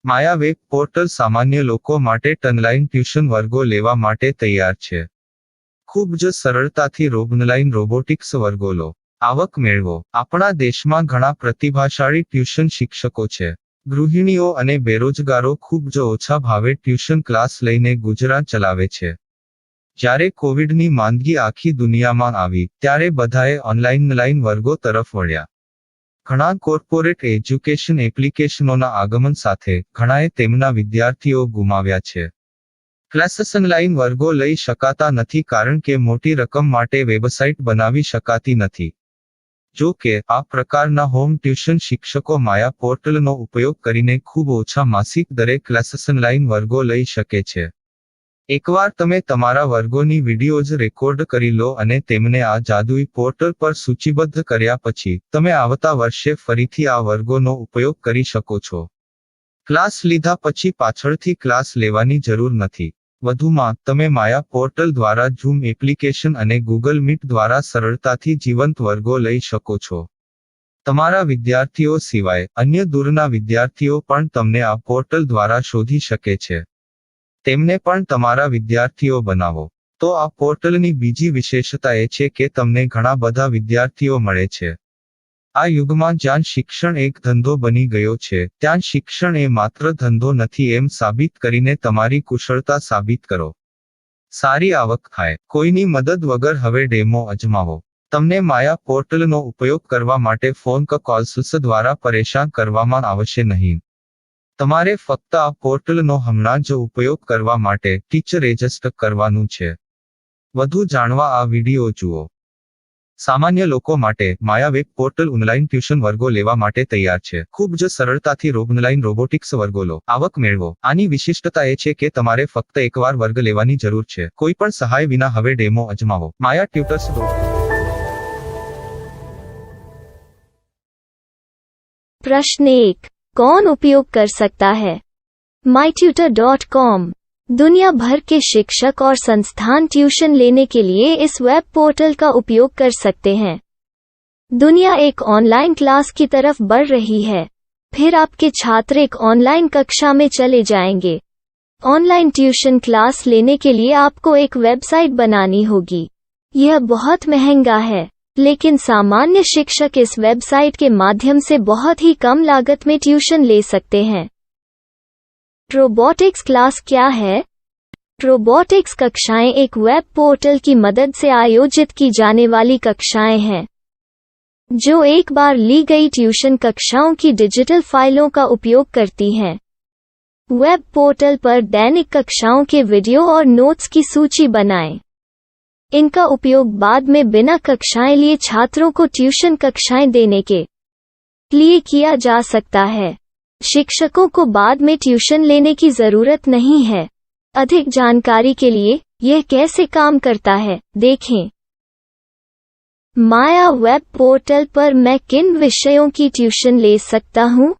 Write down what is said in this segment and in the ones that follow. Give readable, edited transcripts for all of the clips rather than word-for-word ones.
માયા web portal સામાન્ય લોકો માટે ઓનલાઈન ટ્યુશન વર્ગો લેવા માટે તૈયાર છે. ખૂબ જ સરળતાથી ઓનલાઈન રોબોટિક્સ વર્ગો લો, આવક મેળવો. આપણા દેશમાં ઘણા પ્રતિભાશાળી ટ્યુશન શિક્ષકો છે. ગૃહિણીઓ અને બેરોજગારો ખૂબ જ ઓછા ભાવે ટ્યુશન ક્લાસ લઈને ગુજરાન ચલાવે છે. જ્યારે કોવિડની માંદગી આખી દુનિયામાં આવી ત્યારે બધાએ ઓનલાઈન વર્ગો તરફ વળ્યા. ઘણા કોર્પોરેટ એજ્યુકેશન એપ્લિકેશનોના આગમન સાથે ઘણાએ તેમના વિદ્યાર્થીઓ ગુમાવ્યા છે. ક્લાસીસ ઓનલાઈન વર્ગો લઈ શકાતા નથી કારણ કે મોટી રકમ માટે વેબસાઇટ બનાવી શકાતી નથી. જો કે આ પ્રકારના હોમ ટ્યુશન શિક્ષકો માયા પોર્ટલનો ઉપયોગ કરીને ખૂબ ઓછા માસિક દરે ક્લાસીસ ઓનલાઈન વર્ગો લઈ શકે છે. એકવાર તમે તમારા વર્ગોની વિડીયોઝ રેકોર્ડ કરી લો અને તેમને આ જાદુઈ પોર્ટલ પર સૂચિબદ્ધ કર્યા પછી તમે આવતા વર્ષે ફરીથી આ વર્ગોનો ઉપયોગ કરી શકો છો. ક્લાસ લીધા પછી પાછળથી ક્લાસ લેવાની જરૂર નથી. વધુમાં તમે માયા પોર્ટલ દ્વારા ઝૂમ એપ્લિકેશન અને ગૂગલ મીટ દ્વારા સરળતાથી જીવંત વર્ગો લઈ શકો છો. તમારા વિદ્યાર્થીઓ સિવાય અન્ય દૂરના વિદ્યાર્થીઓ પણ તમને આ પોર્ટલ દ્વારા શોધી શકે છે. તેમને પણ તમારા વિદ્યાર્થીઓ બનાવો. તો આ પોર્ટલની બીજી વિશેષતા એ છે કે તમને ઘણા બધા વિદ્યાર્થીઓ મળે છે. આ યુગમાં જ્યાં શિક્ષણ એક ધંધો બની ગયો છે ત્યાં શિક્ષણ એ માત્ર ધંધો નથી એમ સાબિત કરીને તમારી કુશળતા સાબિત કરો. સારી આવક થાય. કોઈની મદદ વગર હવે ડેમો અજમાવો. તમને માયા પોર્ટલનો ઉપયોગ કરવા માટે ફોન કોલ્સ દ્વારા પરેશાન કરવામાં આવશે નહીં. તમારે ફક્ત આ પોર્ટલનો હમણાં જ ઉપયોગ કરવા માટે ટીચર રજિસ્ટર કરવાનું છે. વધુ જાણવા આ વિડિયો જુઓ. સામાન્ય લોકો માટે માયા વેબ પોર્ટલ ઓનલાઈન ટ્યુશન વર્ગો લેવા માટે તૈયાર છે. ખૂબ જ સરળતાથી ઓનલાઈન રોબોટિક્સ વર્ગો લો, આવક મેળવો. આની વિશિષ્ટતા એ છે કે તમારે ફક્ત એકવાર વર્ગ લેવાની જરૂર છે. કોઈ પણ સહાય વિના હવે ડેમો અજમાવો. માયા ટ્યુટર્સ. प्रश्न 1. कौन उपयोग कर सकता है? mytutor.com दुनिया भर के शिक्षक और संस्थान ट्यूशन लेने के लिए इस वेब पोर्टल का उपयोग कर सकते हैं. दुनिया एक ऑनलाइन क्लास की तरफ बढ़ रही है. फिर आपके छात्र एक ऑनलाइन कक्षा में चले जाएंगे. ऑनलाइन ट्यूशन क्लास लेने के लिए आपको एक वेबसाइट बनानी होगी. यह बहुत महंगा है, लेकिन सामान्य शिक्षक इस वेबसाइट के माध्यम से बहुत ही कम लागत में ट्यूशन ले सकते हैं. रोबोटिक्स क्लास क्या है? रोबोटिक्स कक्षाएं एक वेब पोर्टल की मदद से आयोजित की जाने वाली कक्षाएं हैं, जो एक बार ली गई ट्यूशन कक्षाओं की डिजिटल फाइलों का उपयोग करती हैं. वेब पोर्टल पर दैनिक कक्षाओं के वीडियो और नोट्स की सूची बनाएं. इनका उपयोग बाद में बिना कक्षाएं लिए छात्रों को ट्यूशन कक्षाएं देने के लिए किया जा सकता है. शिक्षकों को बाद में ट्यूशन लेने की जरूरत नहीं है. अधिक जानकारी के लिए यह कैसे काम करता है देखें. माया वेब पोर्टल पर मैं किन विषयों की ट्यूशन ले सकता हूँ?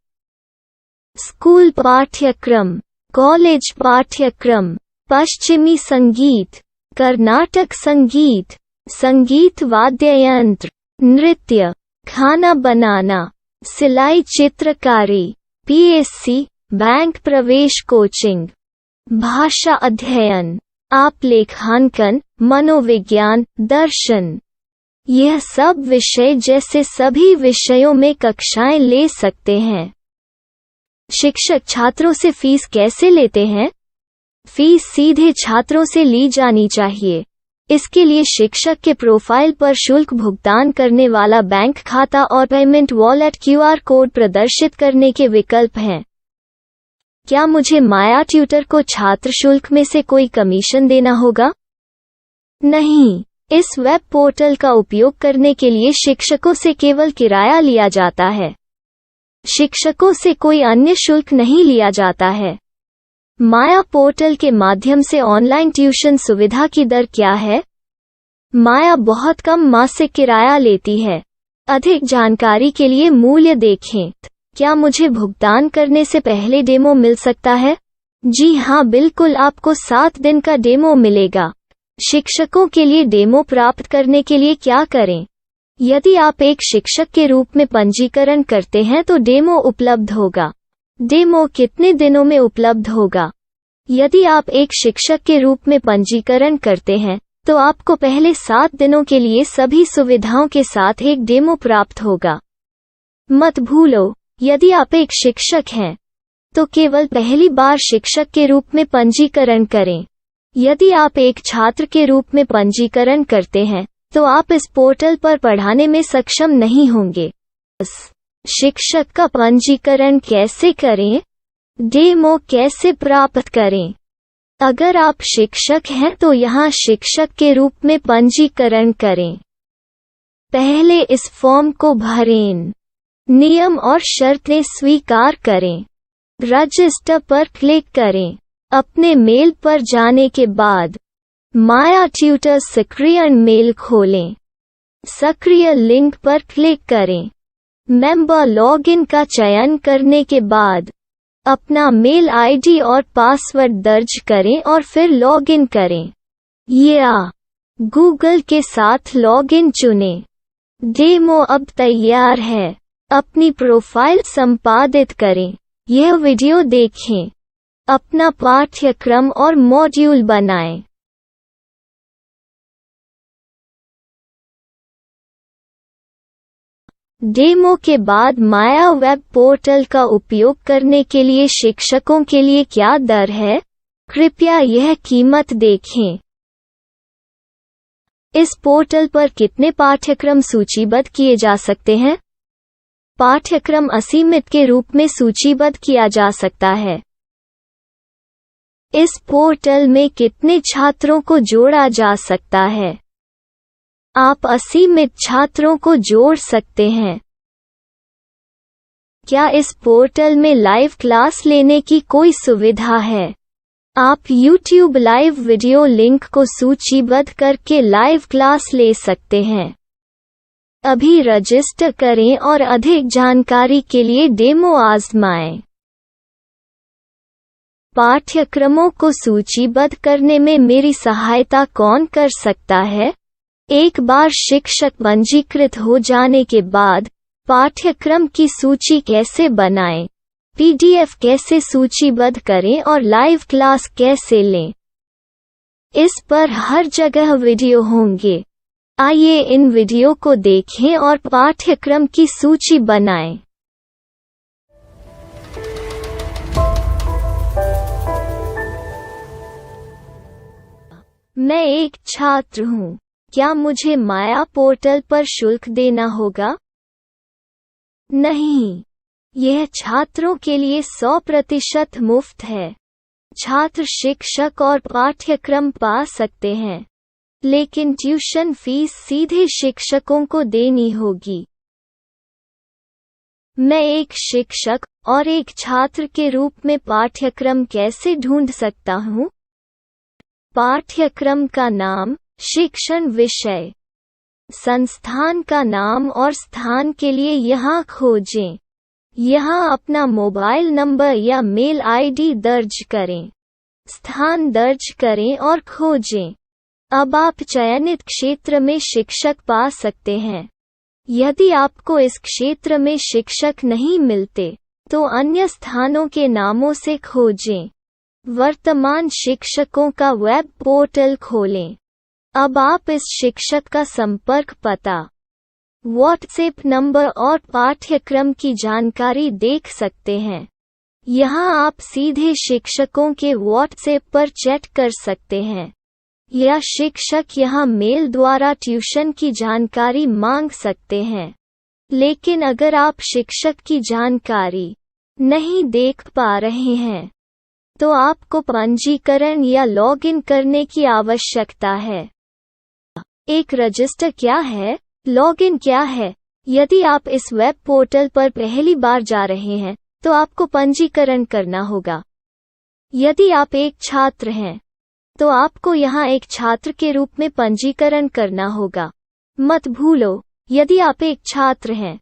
स्कूल पाठ्यक्रम, कॉलेज पाठ्यक्रम, पश्चिमी संगीत, कर्नाटक संगीत, संगीत वाद्य यंत्र, नृत्य, खाना बनाना, सिलाई चित्रकारी, पीएससी, बैंक प्रवेश कोचिंग, भाषा अध्ययन, आलेखांकन, मनोविज्ञान, दर्शन. यह सब विषय जैसे सभी विषयों में कक्षाएं ले सकते हैं. शिक्षक छात्रों से फीस कैसे लेते हैं? फीस सीधे छात्रों से ली जानी चाहिए. इसके लिए शिक्षक के प्रोफाइल पर शुल्क भुगतान करने वाला बैंक खाता और पेमेंट वॉलेट क्यूआर कोड प्रदर्शित करने के विकल्प हैं. क्या मुझे माया ट्यूटर को छात्र शुल्क में से कोई कमीशन देना होगा? नहीं. इस वेब पोर्टल का उपयोग करने के लिए शिक्षकों से केवल किराया लिया जाता है. शिक्षकों से कोई अन्य शुल्क नहीं लिया जाता है. माया पोर्टल के माध्यम से ऑनलाइन ट्यूशन सुविधा की दर क्या है? माया बहुत कम मासिक किराया लेती है. अधिक जानकारी के लिए मूल्य देखें. क्या मुझे भुगतान करने से पहले डेमो मिल सकता है? जी हाँ, बिल्कुल. आपको 7 दिन का डेमो मिलेगा. शिक्षकों के लिए डेमो प्राप्त करने के लिए क्या करें? यदि आप एक शिक्षक के रूप में पंजीकरण करते हैं तो डेमो उपलब्ध होगा. डेमो कितने दिनों में उपलब्ध होगा? यदि आप एक शिक्षक के रूप में पंजीकरण करते हैं, तो आपको पहले 7 दिनों के लिए सभी सुविधाओं के साथ एक डेमो प्राप्त होगा। मत भूलो, यदि आप एक शिक्षक हैं, तो केवल पहली बार शिक्षक के रूप में पंजीकरण करें। यदि आप एक छात्र के रूप में पंजीकरण करते हैं, तो आप इस पोर्टल पर पढ़ाने में सक्षम नहीं होंगे। शिक्षक का पंजीकरण कैसे करें? डेमो कैसे प्राप्त करें? अगर आप शिक्षक हैं तो यहाँ शिक्षक के रूप में पंजीकरण करें। पहले इस फॉर्म को भरें। नियम और शर्तें स्वीकार करें। रजिस्टर पर क्लिक करें। अपने मेल पर जाने के बाद माया ट्यूटर सक्रिय मेल खोलें। सक्रिय लिंक पर क्लिक करें। मेंबर लॉगिन का चयन करने के बाद अपना मेल आईडी और पासवर्ड दर्ज करें और फिर लॉगिन करें या गूगल के साथ लॉगिन चुनें। डेमो अब तैयार है। अपनी प्रोफाइल संपादित करें। यह वीडियो देखें। अपना पाठ्यक्रम और मॉड्यूल बनाएं। डेमो के बाद माया वेब पोर्टल का उपयोग करने के लिए शिक्षकों के लिए क्या दर है? कृपया यह कीमत देखें। इस पोर्टल पर कितने पाठ्यक्रम सूचीबद्ध किए जा सकते हैं? पाठ्यक्रम असीमित के रूप में सूचीबद्ध किया जा सकता है। इस पोर्टल में कितने छात्रों को जोड़ा जा सकता है? आप असीमित छात्रों को जोड़ सकते हैं। क्या इस पोर्टल में लाइव क्लास लेने की कोई सुविधा है? आप YouTube लाइव वीडियो लिंक को सूचीबद्ध करके लाइव क्लास ले सकते हैं। अभी रजिस्टर करें और अधिक जानकारी के लिए डेमो आजमाएं। पाठ्यक्रमों को सूचीबद्ध करने में मेरी सहायता कौन कर सकता है? एक बार शिक्षक पंजीकृत हो जाने के बाद पाठ्यक्रम की सूची कैसे बनाएं, PDF कैसे सूचीबद्ध करें और लाइव क्लास कैसे लें, इस पर हर जगह वीडियो होंगे। आइए इन वीडियो को देखें और पाठ्यक्रम की सूची बनाएं। मैं एक छात्र हूँ। क्या मुझे माया पोर्टल पर शुल्क देना होगा? नहीं, यह छात्रों के लिए 100% मुफ्त है। छात्र शिक्षक और पाठ्यक्रम पा सकते हैं, लेकिन ट्यूशन फीस सीधे शिक्षकों को देनी होगी। मैं एक शिक्षक और एक छात्र के रूप में पाठ्यक्रम कैसे ढूंढ सकता हूँ? पाठ्यक्रम का नाम, शिक्षण विषय, संस्थान का नाम और स्थान के लिए यहाँ खोजें। यहाँ अपना मोबाइल नंबर या मेल आईडी दर्ज करें। स्थान दर्ज करें और खोजें। अब आप चयनित क्षेत्र में शिक्षक पा सकते हैं। यदि आपको इस क्षेत्र में शिक्षक नहीं मिलते, तो अन्य स्थानों के नामों से खोजें। वर्तमान शिक्षकों का वेब पोर्टल खोलें। अब आप इस शिक्षक का संपर्क पता, व्हाट्सएप नंबर और पाठ्यक्रम की जानकारी देख सकते हैं। यहाँ आप सीधे शिक्षकों के व्हाट्सएप पर चैट कर सकते हैं, या शिक्षक यहाँ मेल द्वारा ट्यूशन की जानकारी मांग सकते हैं। लेकिन अगर आप शिक्षक की जानकारी नहीं देख पा रहे हैं, तो आपको पंजीकरण या लॉगिन करने की आवश्यकता है। एक रजिस्टर क्या है? लॉगिन क्या है? यदि आप इस वेब पोर्टल पर पहली बार जा रहे हैं, तो आपको पंजीकरण करना होगा। यदि आप एक छात्र हैं, तो आपको यहाँ एक छात्र के रूप में पंजीकरण करना होगा। मत भूलो, यदि आप एक छात्र हैं,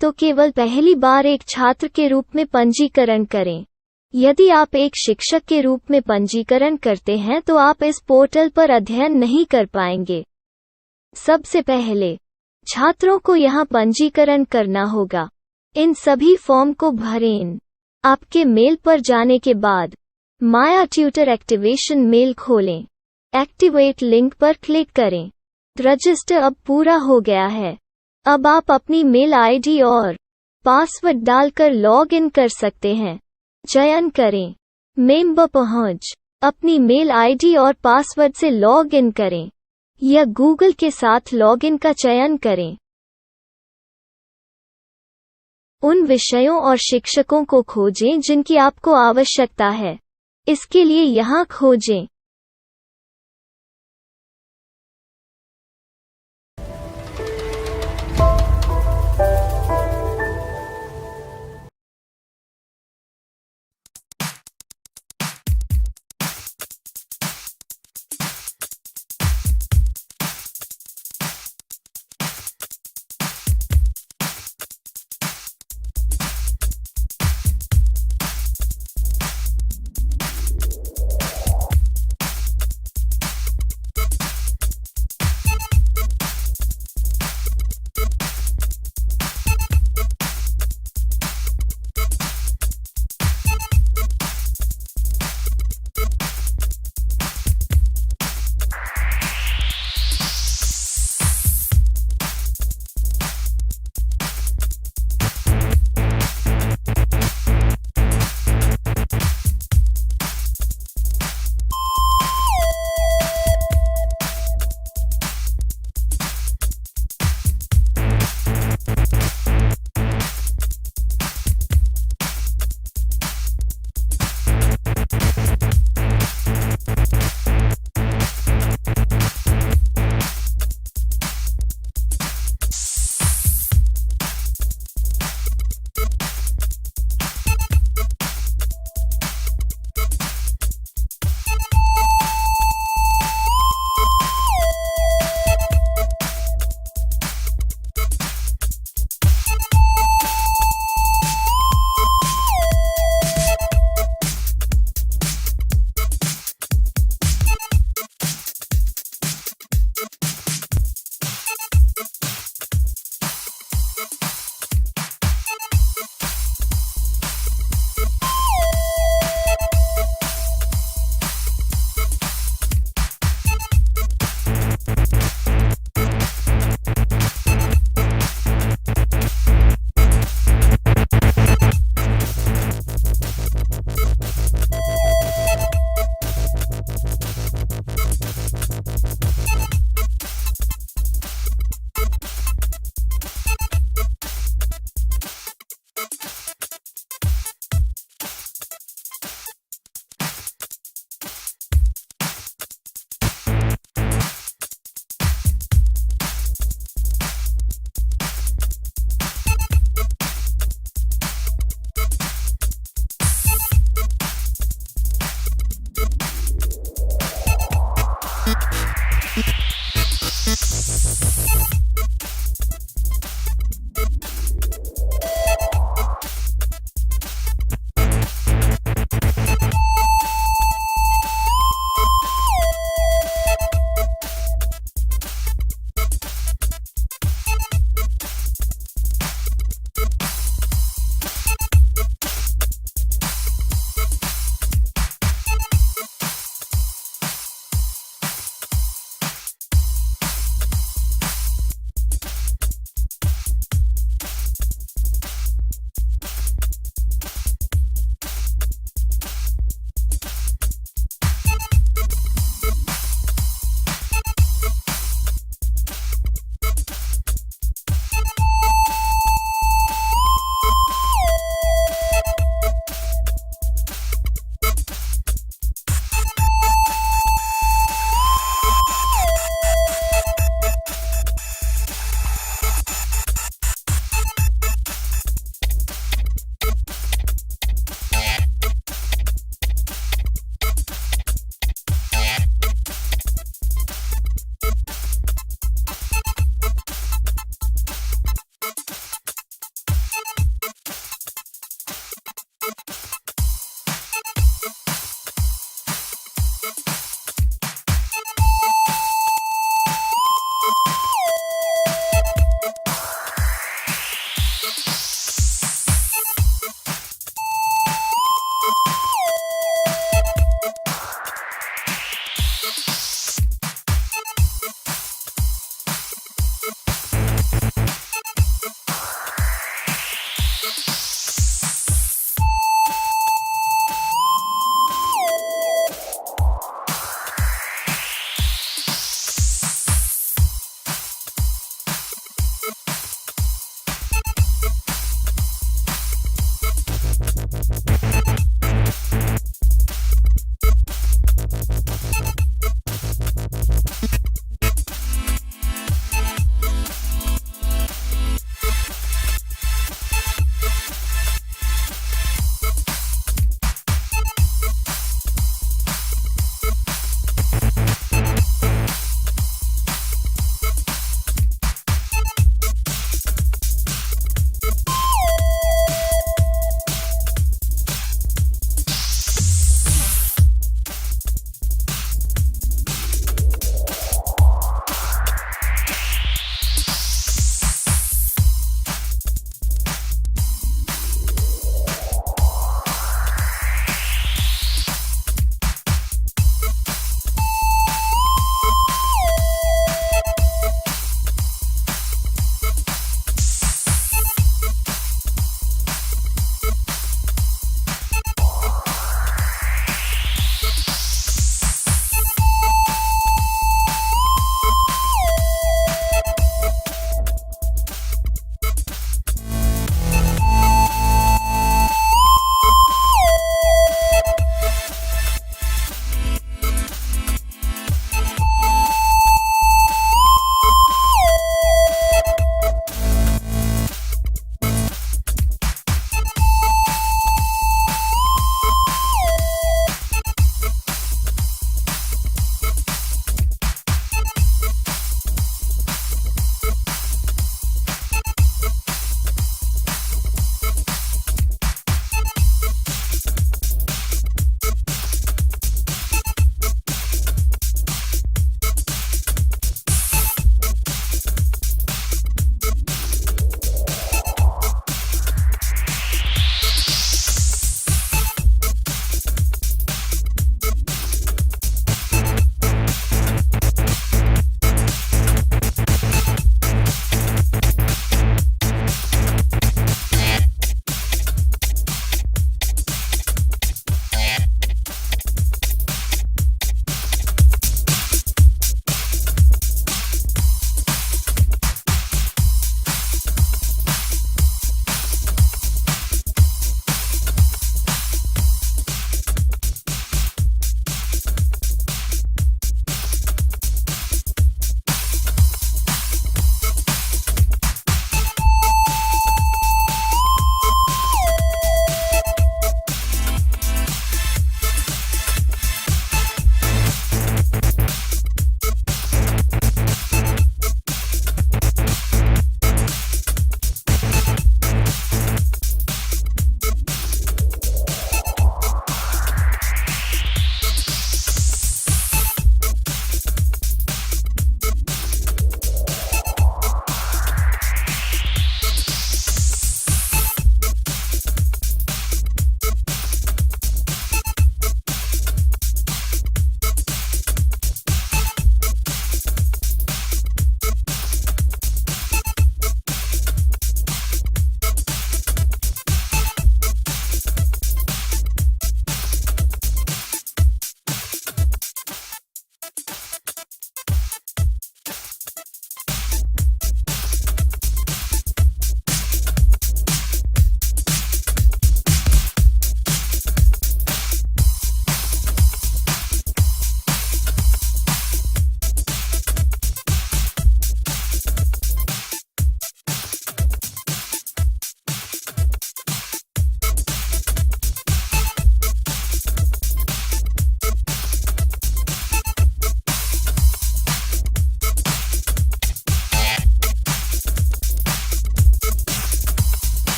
तो केवल पहली बार एक छात्र के रूप में पंजीकरण करें। यदि आप एक शिक्षक के रूप में पंजीकरण करते हैं तो आप इस पोर्टल पर अध्ययन नहीं कर पाएंगे। सबसे पहले छात्रों को यहाँ पंजीकरण करना होगा। इन सभी फॉर्म को भरें। आपके मेल पर जाने के बाद माया ट्यूटर एक्टिवेशन मेल खोलें। एक्टिवेट लिंक पर क्लिक करें। रजिस्टर अब पूरा हो गया है। अब आप अपनी मेल आईडी और पासवर्ड डालकर लॉग इन कर सकते हैं। चयन करें मेंबर पहुंच। अपनी मेल आईडी और पासवर्ड से लॉग इन करें या गूगल के साथ लॉग इन का चयन करें। उन विषयों और शिक्षकों को खोजें जिनकी आपको आवश्यकता है। इसके लिए यहाँ खोजें।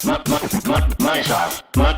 My style. My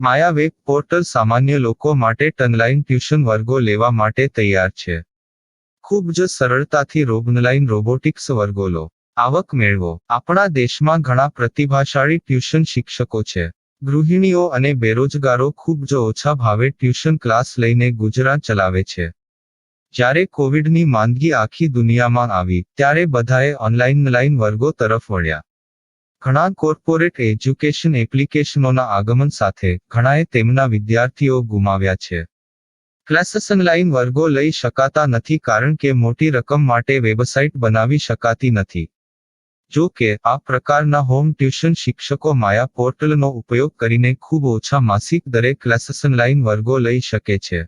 Maya web portal સામાન્ય લોકો માટે ઓનલાઈન ટ્યુશન વર્ગો લેવા માટે તૈયાર છે. ખૂબ જ સરળતાથી ઓનલાઈન રોબોટિક્સ વર્ગો લો. આવક મેળવો. આપણા દેશમાં ઘણા પ્રતિભાશાળી ટ્યુશન શિક્ષકો છે. ગૃહિણીઓ અને બેરોજગારો ખૂબ જ ઓછા ભાવે ટ્યુશન ક્લાસ લઈને ગુજરાન ચલાવે છે. જ્યારે કોવિડની માંદગી આખી દુનિયામાં આવી ત્યારે બધાએ ઓનલાઈન વર્ગો તરફ વળ્યા. ઘણા કોર્પોરેટ એજ્યુકેશન એપ્લિકેશનોના આગમન સાથે ઘણાએ તેમના વિદ્યાર્થીઓ ગુમાવ્યા છે. ક્લાસીસ ઓનલાઈન વર્ગો લઈ શકાતા નથી કારણ કે મોટી રકમ માટે વેબસાઇટ બનાવી શકાતી નથી. જો કે આ પ્રકારના હોમ ટ્યુશન શિક્ષકો માયા પોર્ટલનો ઉપયોગ કરીને ખૂબ ઓછા માસિક દરે ક્લાસીસ ઓનલાઈન વર્ગો લઈ શકે છે.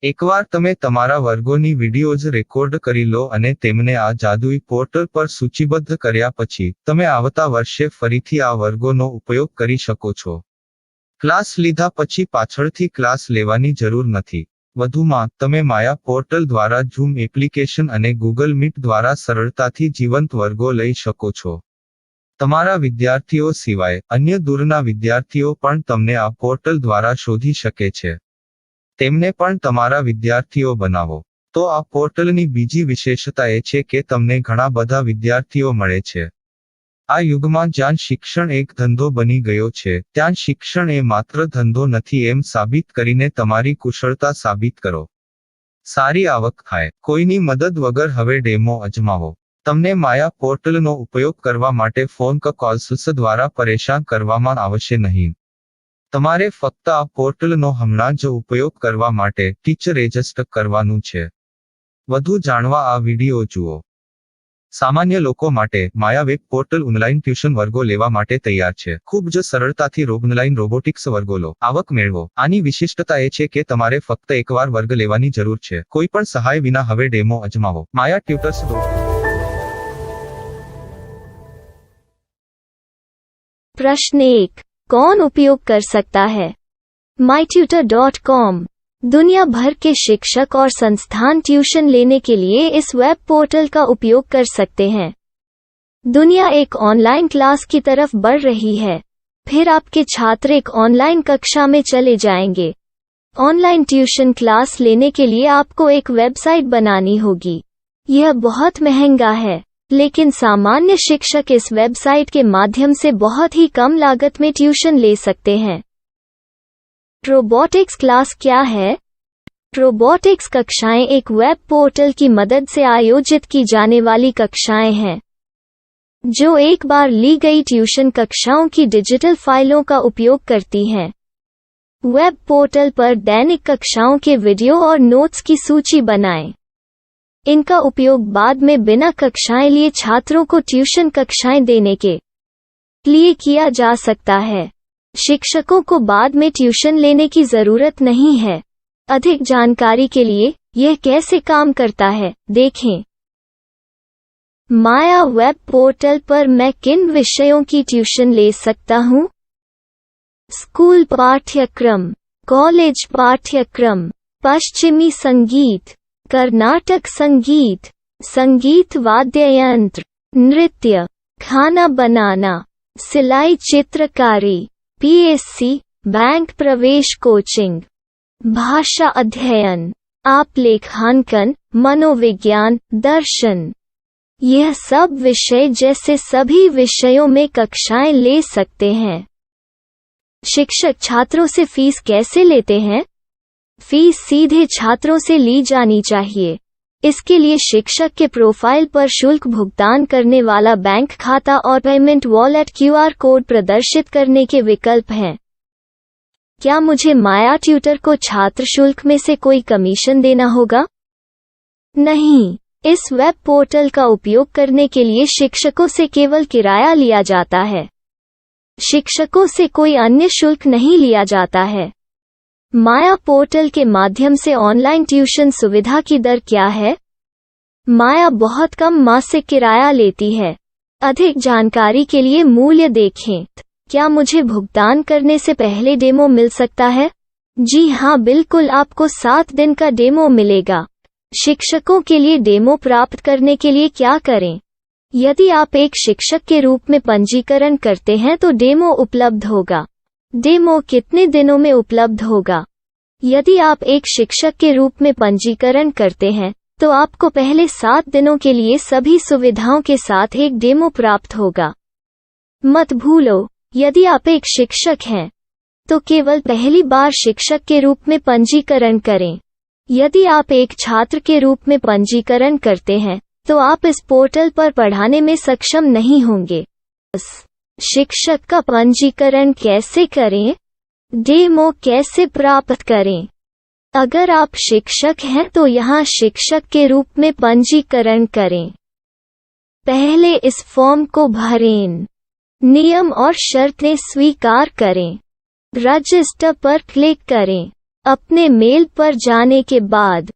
એકવાર તમે તમારા વર્ગોની વિડીયોઝ રેકોર્ડ કરી લો અને તેમને આ જાદુઈ પોર્ટલ પર સૂચિબદ્ધ કર્યા પછી તમે આવતા વર્ષે ફરીથી આ વર્ગોનો ઉપયોગ કરી શકો છો. ક્લાસ લીધા પછી પાછળથી ક્લાસ લેવાની જરૂર નથી. વધુમાં તમે માયા પોર્ટલ દ્વારા ઝૂમ એપ્લિકેશન અને ગૂગલ મીટ દ્વારા સરળતાથી જીવંત વર્ગો લઈ શકો છો. તમારા વિદ્યાર્થીઓ સિવાય અન્ય દૂરના વિદ્યાર્થીઓ પણ તમને આ પોર્ટલ દ્વારા શોધી શકે છે. તેમને પણ તમારા વિદ્યાર્થીઓ બનાવો. તો આ પોર્ટલની બીજી વિશેષતા એ છે કે તમને ઘણા બધા વિદ્યાર્થીઓ મળે છે. આ યુગમાં જ્યાં શિક્ષણ એક ધંધો બની ગયો છે ત્યાં શિક્ષણ એ માત્ર ધંધો નથી એમ સાબિત કરીને તમારી કુશળતા સાબિત કરો. સારી આવક થાય. કોઈની મદદ વગર હવે ડેમો અજમાવો. તમને માયા પોર્ટલનો ઉપયોગ કરવા માટે ફોન કે કોલ્સ દ્વારા પરેશાન કરવામાં આવશે નહીં. તમારે ફક્ત આ પોર્ટલનો હમણાં જ ઉપયોગ કરવા માટે ટીચર રજિસ્ટર કરવાનું છે. વધુ જાણવા આ વિડિયો જુઓ. સામાન્ય લોકો માટે માયા વેબ પોર્ટલ ઓનલાઈન ટ્યુશન વર્ગો લેવા માટે તૈયાર છે. ખૂબ જ સરળતાથી ઓનલાઈન રોબોટિક્સ વર્ગો લો. આવક મેળવો. આની વિશિષ્ટતા એ છે કે તમારે ફક્ત એકવાર વર્ગ લેવાની જરૂર છે. કોઈ પણ સહાય વિના હવે ડેમો અજમાવો. માયા ટ્યુટર્સ. प्रश्न 1. कौन उपयोग कर सकता है? mytutor.com दुनिया भर के शिक्षक और संस्थान ट्यूशन लेने के लिए इस वेब पोर्टल का उपयोग कर सकते हैं. दुनिया एक ऑनलाइन क्लास की तरफ बढ़ रही है. फिर आपके छात्र एक ऑनलाइन कक्षा में चले जाएंगे. ऑनलाइन ट्यूशन क्लास लेने के लिए आपको एक वेबसाइट बनानी होगी. यह बहुत महंगा है, लेकिन सामान्य शिक्षक इस वेबसाइट के माध्यम से बहुत ही कम लागत में ट्यूशन ले सकते हैं. रोबोटिक्स क्लास क्या है? रोबोटिक्स कक्षाएं एक वेब पोर्टल की मदद से आयोजित की जाने वाली कक्षाएं हैं, जो एक बार ली गई ट्यूशन कक्षाओं की डिजिटल फाइलों का उपयोग करती हैं. वेब पोर्टल पर दैनिक कक्षाओं के वीडियो और नोट्स की सूची बनाएं. इनका उपयोग बाद में बिना कक्षाएं लिए छात्रों को ट्यूशन कक्षाएं देने के लिए किया जा सकता है। शिक्षकों को बाद में ट्यूशन लेने की जरूरत नहीं है। अधिक जानकारी के लिए यह कैसे काम करता है, देखें। माया वेब पोर्टल पर मैं किन विषयों की ट्यूशन ले सकता हूँ? स्कूल पाठ्यक्रम, कॉलेज पाठ्यक्रम, पश्चिमी संगीत, कर्नाटक संगीत, संगीत वाद्य यंत्र, नृत्य, खाना बनाना, सिलाई चित्रकारी, पीएससी, बैंक प्रवेश कोचिंग, भाषा अध्ययन, आप लेखांकन, मनोविज्ञान, दर्शन। यह सब विषय जैसे सभी विषयों में कक्षाएं ले सकते हैं। शिक्षक छात्रों से फीस कैसे लेते हैं? फीस सीधे छात्रों से ली जानी चाहिए। इसके लिए शिक्षक के प्रोफाइल पर शुल्क भुगतान करने वाला बैंक खाता और पेमेंट वॉलेट क्यूआर कोड प्रदर्शित करने के विकल्प हैं। क्या मुझे माया ट्यूटर को छात्र शुल्क में से कोई कमीशन देना होगा? नहीं, इस वेब पोर्टल का उपयोग करने के लिए शिक्षकों से केवल किराया लिया जाता है। शिक्षकों से कोई अन्य शुल्क नहीं लिया जाता है। माया पोर्टल के माध्यम से ऑनलाइन ट्यूशन सुविधा की दर क्या है? माया बहुत कम मासिक किराया लेती है। अधिक जानकारी के लिए मूल्य देखें। क्या मुझे भुगतान करने से पहले डेमो मिल सकता है? जी हाँ, बिल्कुल, आपको 7 दिन का डेमो मिलेगा। शिक्षकों के लिए डेमो प्राप्त करने के लिए क्या करें? यदि आप एक शिक्षक के रूप में पंजीकरण करते हैं तो डेमो उपलब्ध होगा। डेमो कितने दिनों में उपलब्ध होगा? यदि आप एक शिक्षक के रूप में पंजीकरण करते हैं तो आपको पहले 7 दिनों के लिए सभी सुविधाओं के साथ एक डेमो प्राप्त होगा। मत भूलो, यदि आप एक शिक्षक हैं तो केवल पहली बार शिक्षक के रूप में पंजीकरण करें। यदि आप एक छात्र के रूप में पंजीकरण करते हैं तो आप इस पोर्टल पर पढ़ाने में सक्षम नहीं होंगे। शिक्षक का पंजीकरण कैसे करें? डेमो कैसे प्राप्त करें? अगर आप शिक्षक हैं तो यहाँ शिक्षक के रूप में पंजीकरण करें। पहले इस फॉर्म को भरें। नियम और शर्तें स्वीकार करें। रजिस्टर पर क्लिक करें। अपने मेल पर जाने के बाद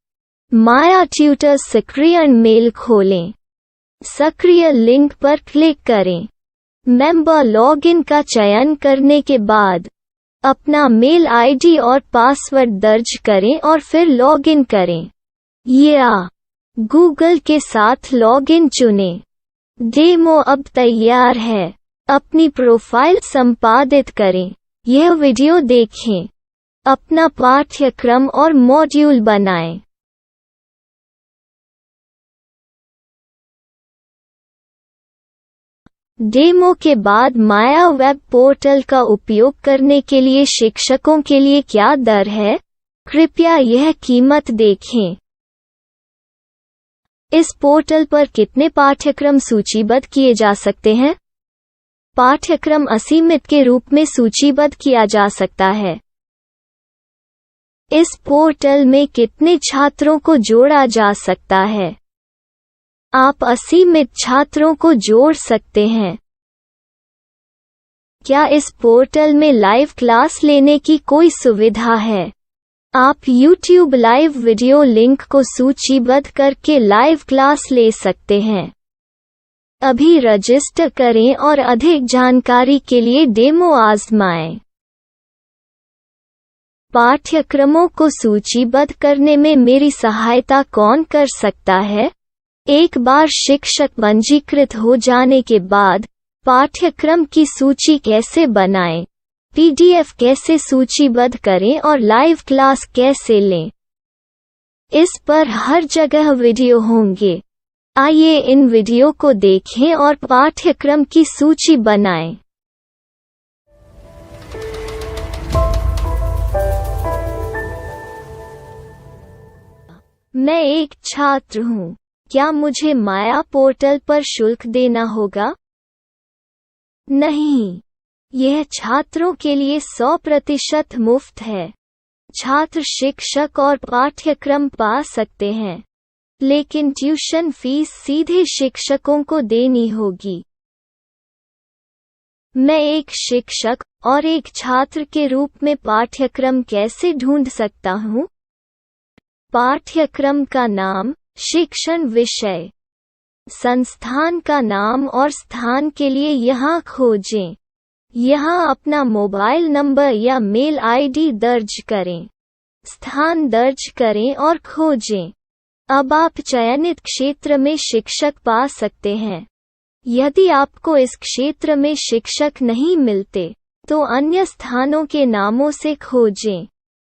माया ट्यूटर सक्रिय मेल खोलें। सक्रिय लिंक पर क्लिक करें। मेंबर लॉगिन का चयन करने के बाद अपना मेल आईडी और पासवर्ड दर्ज करें और फिर लॉगिन करें या गूगल के साथ लॉगिन चुनें। डेमो अब तैयार है। अपनी प्रोफाइल संपादित करें। यह वीडियो देखें। अपना पाठ्यक्रम और मॉड्यूल बनाएं। डेमो के बाद माया वेब पोर्टल का उपयोग करने के लिए शिक्षकों के लिए क्या दर है? कृपया यह कीमत देखें। इस पोर्टल पर कितने पाठ्यक्रम सूचीबद्ध किए जा सकते हैं? पाठ्यक्रम असीमित के रूप में सूचीबद्ध किया जा सकता है। इस पोर्टल में कितने छात्रों को जोड़ा जा सकता है? आप असीमित छात्रों को जोड़ सकते हैं। क्या इस पोर्टल में लाइव क्लास लेने की कोई सुविधा है? आप YouTube लाइव वीडियो लिंक को सूचीबद्ध करके लाइव क्लास ले सकते हैं। अभी रजिस्टर करें और अधिक जानकारी के लिए डेमो आजमाएं। पाठ्यक्रमों को सूचीबद्ध करने में मेरी सहायता कौन कर सकता है? एक बार शिक्षक पंजीकृत हो जाने के बाद पाठ्यक्रम की सूची कैसे बनाएं, PDF कैसे सूचीबद्ध करें और लाइव क्लास कैसे लें, इस पर हर जगह वीडियो होंगे। आइए इन वीडियो को देखें और पाठ्यक्रम की सूची बनाएं। मैं एक छात्र हूँ। क्या मुझे माया पोर्टल पर शुल्क देना होगा? नहीं, यह छात्रों के लिए 100% मुफ्त है। छात्र शिक्षक और पाठ्यक्रम पा सकते हैं, लेकिन ट्यूशन फीस सीधे शिक्षकों को देनी होगी। मैं एक शिक्षक और एक छात्र के रूप में पाठ्यक्रम कैसे ढूंढ सकता हूँ? पाठ्यक्रम का नाम, शिक्षण विषय, संस्थान का नाम और स्थान के लिए यहाँ खोजें। यहाँ अपना मोबाइल नंबर या मेल आईडी दर्ज करें। स्थान दर्ज करें और खोजें। अब आप चयनित क्षेत्र में शिक्षक पा सकते हैं। यदि आपको इस क्षेत्र में शिक्षक नहीं मिलते, तो अन्य स्थानों के नामों से खोजें।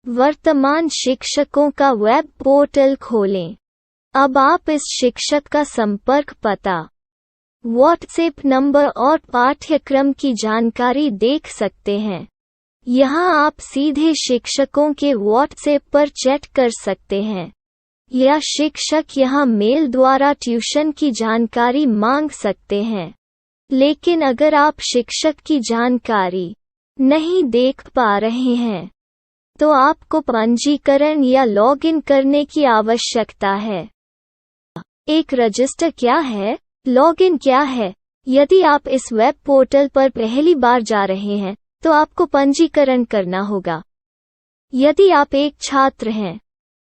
वर्तमान शिक्षकों का वेब पोर्टल खोलें। अब आप इस शिक्षक का संपर्क पता, व्हाट्सएप नंबर और पाठ्यक्रम की जानकारी देख सकते हैं। यहाँ आप सीधे शिक्षकों के व्हाट्सएप पर चैट कर सकते हैं, या शिक्षक यहाँ मेल द्वारा ट्यूशन की जानकारी मांग सकते हैं। लेकिन अगर आप शिक्षक की जानकारी नहीं देख पा रहे हैं, तो आपको पंजीकरण या लॉगिन करने की आवश्यकता है। एक रजिस्टर क्या है? लॉगिन क्या है? यदि आप इस वेब पोर्टल पर पहली बार जा रहे हैं, तो आपको पंजीकरण करना होगा। यदि आप एक छात्र हैं,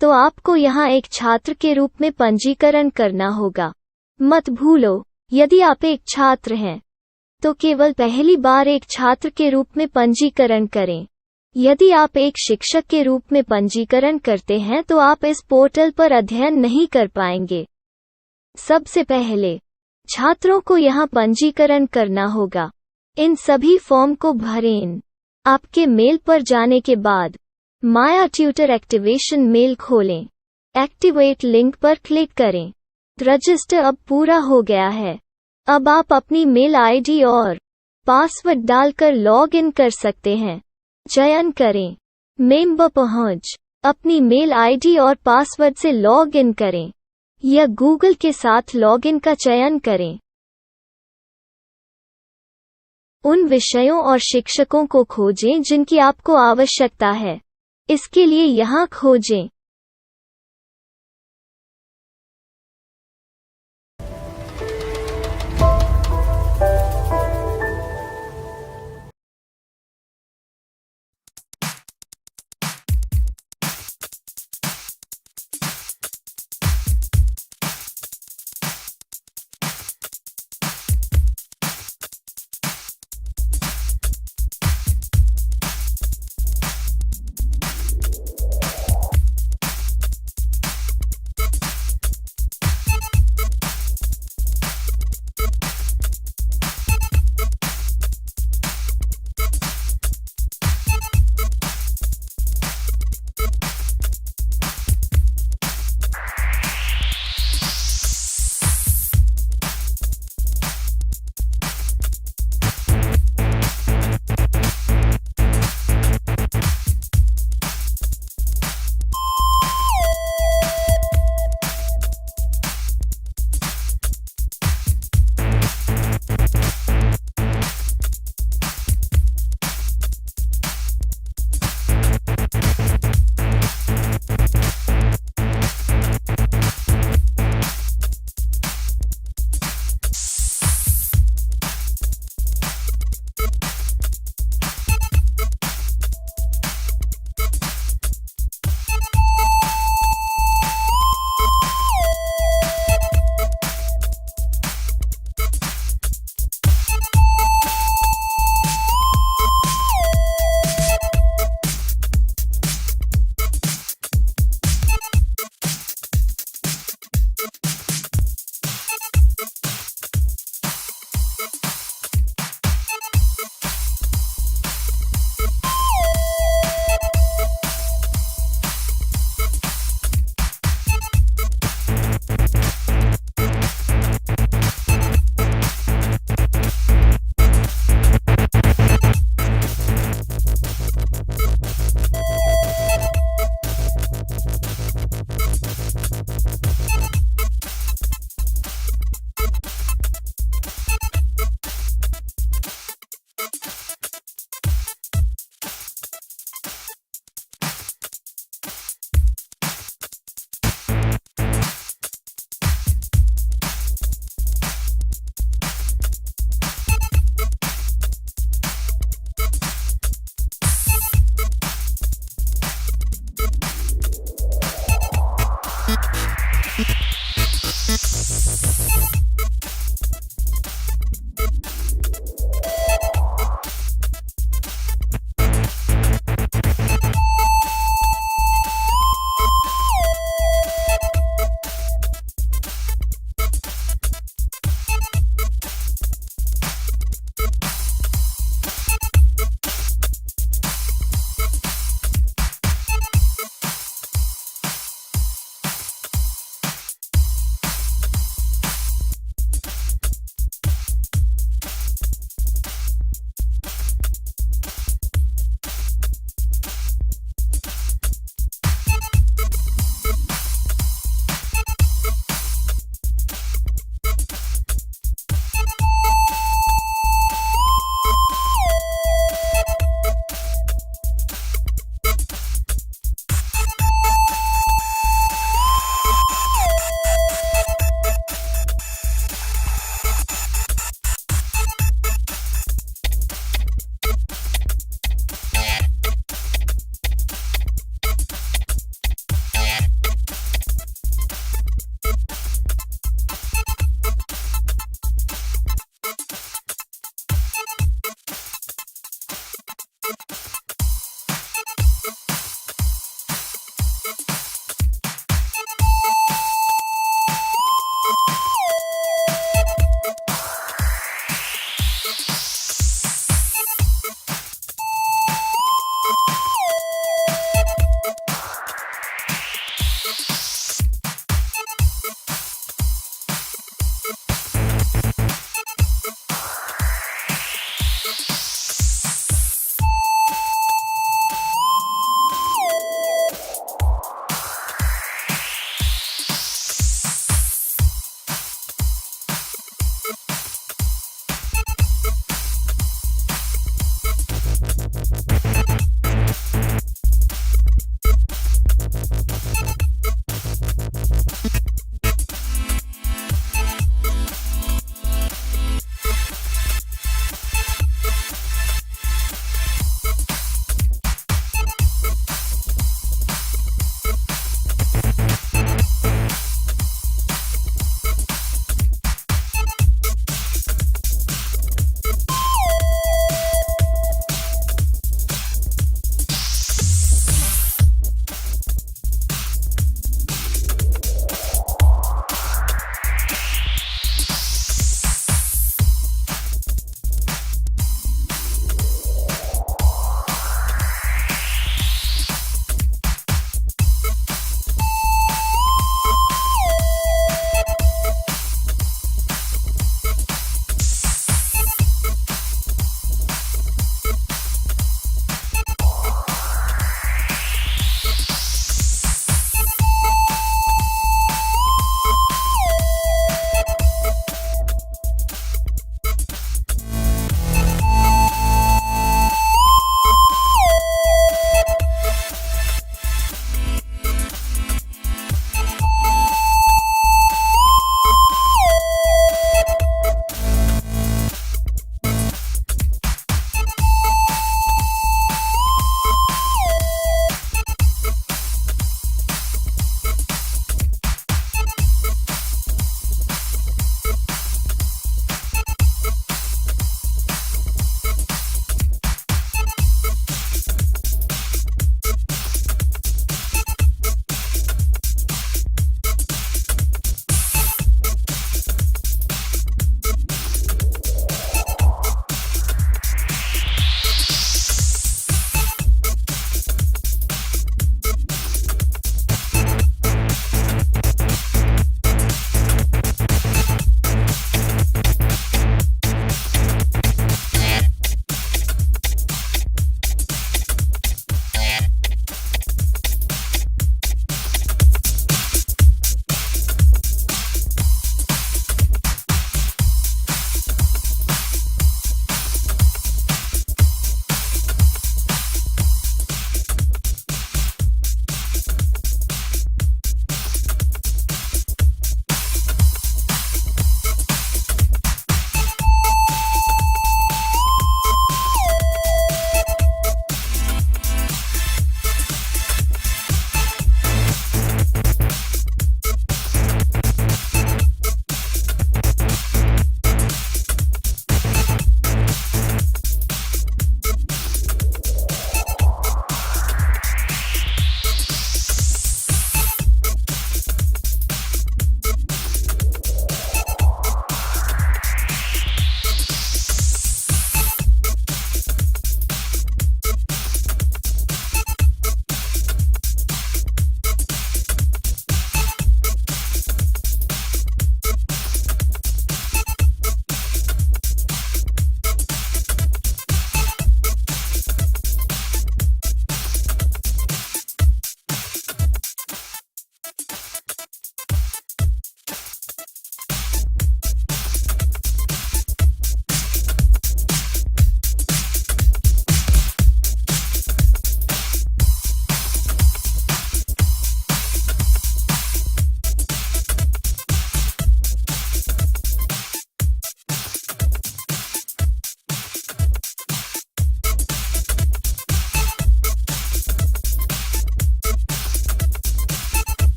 तो आपको यहाँ एक छात्र के रूप में पंजीकरण करना होगा। मत भूलो, यदि आप एक छात्र हैं, तो केवल पहली बार एक छात्र के रूप में पंजीकरण करें। यदि आप एक शिक्षक के रूप में पंजीकरण करते हैं, तो आप इस पोर्टल पर अध्ययन नहीं कर पाएंगे। सबसे पहले छात्रों को यहाँ पंजीकरण करना होगा। इन सभी फॉर्म को भरें। आपके मेल पर जाने के बाद माया ट्यूटर एक्टिवेशन मेल खोलें। एक्टिवेट लिंक पर क्लिक करें। रजिस्टर अब पूरा हो गया है। अब आप अपनी मेल आईडी और पासवर्ड डालकर लॉग इन कर सकते हैं। चयन करें मेंबर पहुंच। अपनी मेल आईडी और पासवर्ड से लॉग इन करें, या गूगल के साथ लॉगिन का चयन करें। उन विषयों और शिक्षकों को खोजें जिनकी आपको आवश्यकता है। इसके लिए यहाँ खोजें।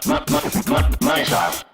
myself.